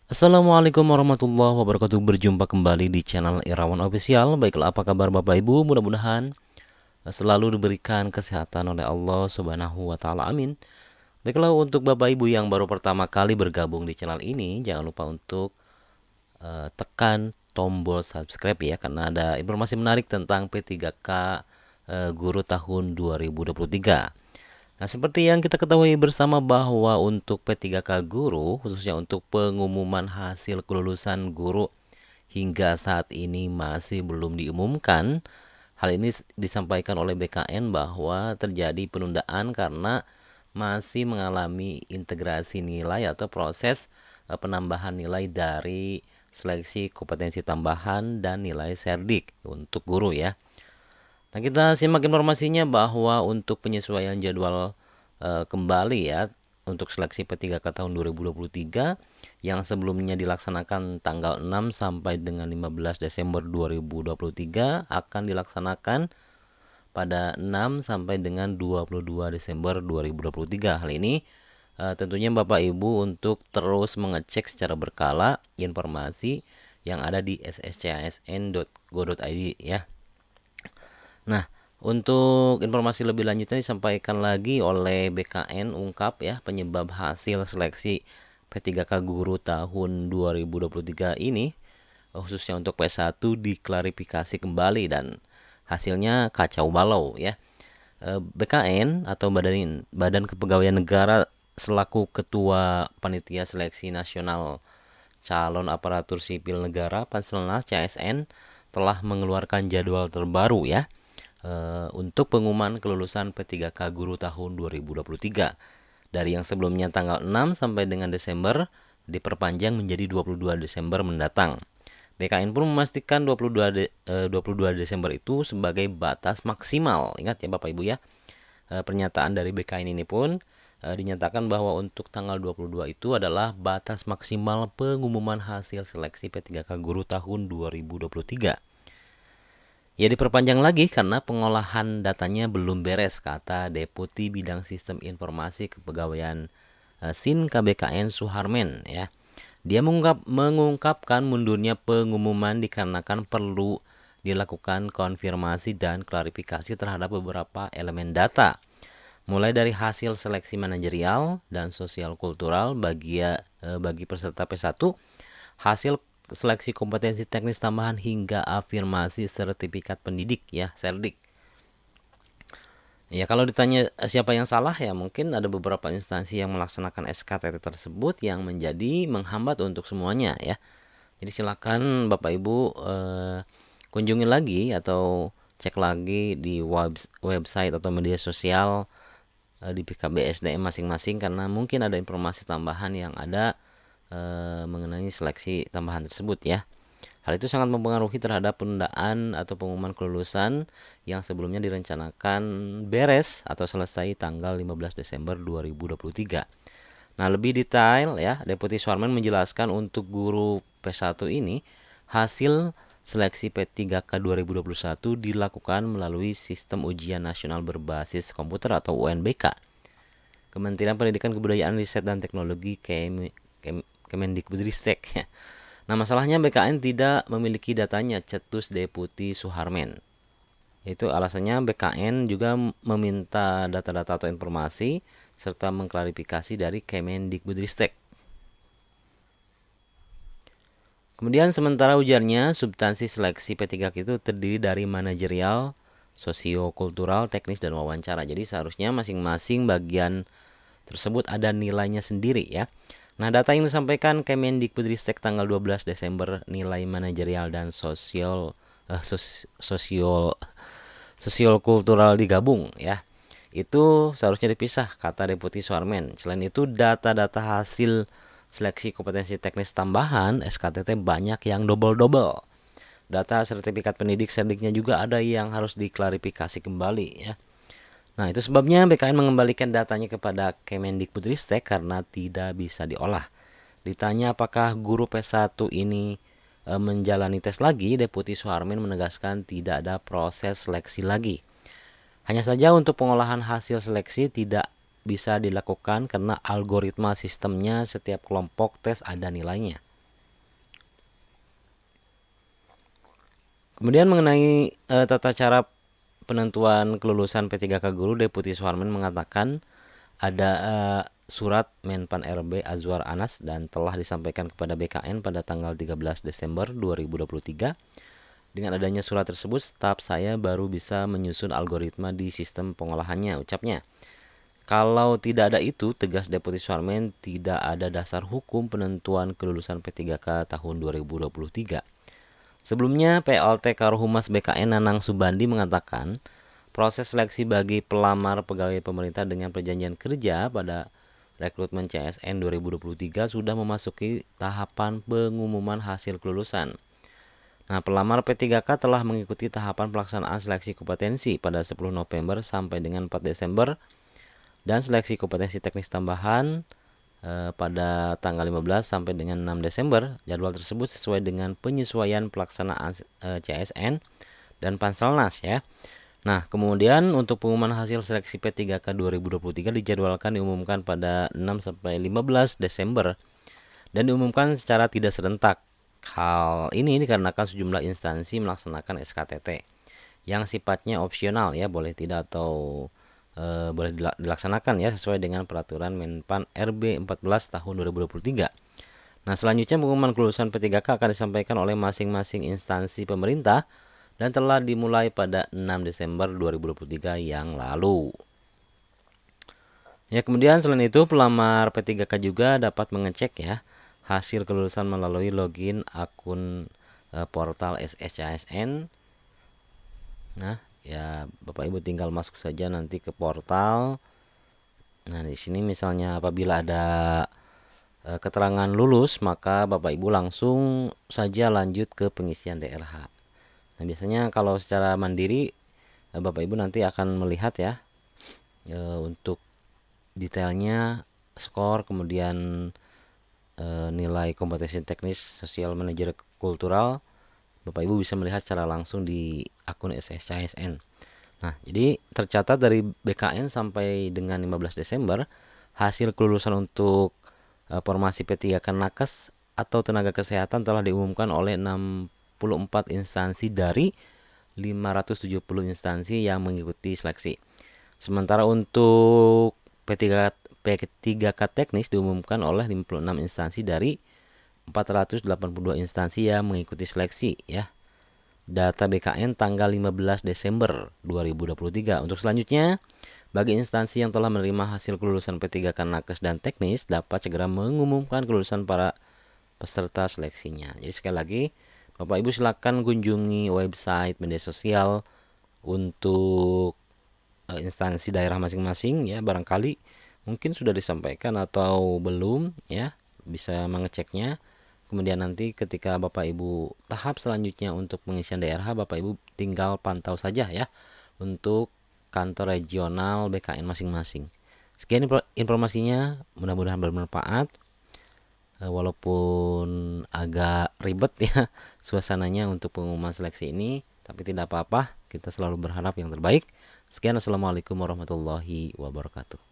Assalamualaikum warahmatullahi wabarakatuh. Berjumpa kembali di channel Irawan Official. Baiklah, apa kabar Bapak Ibu? Mudah-mudahan selalu diberikan kesehatan oleh Allah Subhanahu wa taala. Amin. Baiklah, untuk Bapak Ibu yang baru pertama kali bergabung di channel ini, jangan lupa untuk tekan tombol subscribe ya, karena ada informasi menarik tentang P3K Guru tahun 2023. Nah, seperti yang kita ketahui bersama bahwa untuk P3K Guru, khususnya untuk pengumuman hasil kelulusan guru hingga saat ini masih belum diumumkan. Hal ini disampaikan oleh BKN bahwa terjadi penundaan karena masih mengalami integrasi nilai atau proses penambahan nilai dari seleksi kompetensi tambahan dan nilai serdik untuk guru ya. Nah, kita simak informasinya bahwa untuk penyesuaian jadwal kembali ya untuk seleksi P3K tahun 2023 yang sebelumnya dilaksanakan tanggal 6 sampai dengan 15 Desember 2023 akan dilaksanakan pada 6 sampai dengan 22 Desember 2023. Hal ini tentunya Bapak Ibu untuk terus mengecek secara berkala informasi yang ada di sscsn.go.id ya. Nah, untuk informasi lebih lanjutnya disampaikan lagi oleh BKN ungkap ya penyebab hasil seleksi P3K Guru tahun 2023 ini khususnya untuk P1 diklarifikasi kembali dan hasilnya kacau balau ya. BKN atau Badan Kepegawaian Negara selaku Ketua Panitia Seleksi Nasional Calon Aparatur Sipil Negara Panselnas CSN telah mengeluarkan jadwal terbaru ya untuk pengumuman kelulusan P3K Guru tahun 2023. Dari yang sebelumnya tanggal 6 sampai dengan Desember diperpanjang menjadi 22 Desember mendatang. BKN pun memastikan 22 Desember itu sebagai batas maksimal. Ingat ya Bapak Ibu ya. Pernyataan dari BKN ini pun dinyatakan bahwa untuk tanggal 22 itu adalah batas maksimal pengumuman hasil seleksi P3K Guru tahun 2023. Ya diperpanjang lagi karena pengolahan datanya belum beres, kata Deputi Bidang Sistem Informasi Kepegawaian SIN KBKN Suharmen ya. Dia mengungkapkan mundurnya pengumuman dikarenakan perlu dilakukan konfirmasi dan klarifikasi terhadap beberapa elemen data. Mulai dari hasil seleksi manajerial dan sosial kultural bagi peserta P1, hasil seleksi kompetensi teknis tambahan hingga afirmasi sertifikat pendidik ya, serdik. Ya kalau ditanya siapa yang salah ya mungkin ada beberapa instansi yang melaksanakan SKTT tersebut yang menjadi menghambat untuk semuanya ya. Jadi silakan Bapak Ibu kunjungi lagi atau cek lagi di website atau media sosial di PKBSDM masing-masing karena mungkin ada informasi tambahan yang ada mengenai seleksi tambahan tersebut ya. Hal itu sangat mempengaruhi terhadap penundaan atau pengumuman kelulusan yang sebelumnya direncanakan beres atau selesai tanggal 15 Desember 2023. Nah, lebih detail ya, Deputi Suarman menjelaskan untuk guru P1 ini hasil seleksi P3K 2021 dilakukan melalui sistem ujian nasional berbasis komputer atau UNBK. Kementerian Pendidikan Kebudayaan Riset dan Teknologi Kemendikbudristek ya. Nah, masalahnya BKN tidak memiliki datanya, cetus Deputi Suharmen. Itu alasannya BKN juga meminta data-data atau informasi serta mengklarifikasi dari Kemendikbudristek. Kemudian sementara ujarnya, substansi seleksi P3K itu terdiri dari manajerial, sosiokultural, teknis, dan wawancara. Jadi seharusnya masing-masing bagian tersebut ada nilainya sendiri ya. Nah, data yang disampaikan Kemendikbudristek tanggal 12 Desember nilai manajerial dan sosial kultural digabung ya. Itu seharusnya dipisah, kata Deputi Suarmen. Selain itu, data-data hasil seleksi kompetensi teknis tambahan SKTT banyak yang double-double. Data sertifikat pendidik serdiknya juga ada yang harus diklarifikasi kembali ya. Nah, itu sebabnya BKN mengembalikan datanya kepada Kemendikbudristek karena tidak bisa diolah. Ditanya apakah guru P1 ini menjalani tes lagi, Deputi Suharmin menegaskan tidak ada proses seleksi lagi. Hanya saja untuk pengolahan hasil seleksi tidak bisa dilakukan karena algoritma sistemnya setiap kelompok tes ada nilainya. Kemudian mengenai tata cara penentuan kelulusan P3K Guru, Deputi Suharmin mengatakan ada surat Menpan RB Azwar Anas dan telah disampaikan kepada BKN pada tanggal 13 Desember 2023. Dengan adanya surat tersebut, staf saya baru bisa menyusun algoritma di sistem pengolahannya, ucapnya. Kalau tidak ada itu, tegas Deputi Suharmin, tidak ada dasar hukum penentuan kelulusan P3K tahun 2023. Sebelumnya, PLT Karohumas BKN Nanang Subandi mengatakan, proses seleksi bagi pelamar pegawai pemerintah dengan perjanjian kerja pada rekrutmen CSN 2023 sudah memasuki tahapan pengumuman hasil kelulusan. Nah, pelamar P3K telah mengikuti tahapan pelaksanaan seleksi kompetensi pada 10 November sampai dengan 4 Desember dan seleksi kompetensi teknis tambahan pada tanggal 15 sampai dengan 6 Desember. Jadwal tersebut sesuai dengan penyesuaian pelaksanaan CSN dan Panselnas ya. Nah, kemudian untuk pengumuman hasil seleksi P3K 2023 dijadwalkan diumumkan pada 6 sampai 15 Desember dan diumumkan secara tidak serentak. Hal ini dikarenakan sejumlah instansi melaksanakan SKTT yang sifatnya opsional ya, boleh tidak atau boleh dilaksanakan ya sesuai dengan peraturan Menpan RB 14 tahun 2023. Nah, selanjutnya pengumuman kelulusan P3K akan disampaikan oleh masing-masing instansi pemerintah dan telah dimulai pada 6 Desember 2023 yang lalu. Ya, kemudian selain itu pelamar P3K juga dapat mengecek ya hasil kelulusan melalui login akun portal SSCSN. Nah, ya Bapak Ibu tinggal masuk saja nanti ke portal. Nah, di sini misalnya apabila ada keterangan lulus, maka Bapak Ibu langsung saja lanjut ke pengisian DRH. Nah, biasanya kalau secara mandiri Bapak Ibu nanti akan melihat ya untuk detailnya skor, kemudian nilai kompetensi teknis sosial manajer kultural, Bapak Ibu bisa melihat secara langsung di akun SSCSN. Nah, jadi tercatat dari BKN sampai dengan 15 Desember, hasil kelulusan untuk formasi P3K Nakes atau tenaga kesehatan telah diumumkan oleh 64 instansi dari 570 instansi yang mengikuti seleksi. Sementara untuk P3K teknis diumumkan oleh 56 instansi dari 482 instansi yang mengikuti seleksi ya. Data BKN tanggal 15 Desember 2023. Untuk selanjutnya, bagi instansi yang telah menerima hasil kelulusan P3K Nakes dan teknis dapat segera mengumumkan kelulusan para peserta seleksinya. Jadi sekali lagi, Bapak Ibu silakan kunjungi website media sosial untuk instansi daerah masing-masing ya, barangkali mungkin sudah disampaikan atau belum ya, bisa mengeceknya. Kemudian nanti ketika Bapak Ibu tahap selanjutnya untuk pengisian DRH, Bapak Ibu tinggal pantau saja ya untuk kantor regional BKN masing-masing. Sekian informasinya, mudah-mudahan bermanfaat. Walaupun agak ribet ya suasananya untuk pengumuman seleksi ini, tapi tidak apa-apa, kita selalu berharap yang terbaik. Sekian, assalamualaikum warahmatullahi wabarakatuh.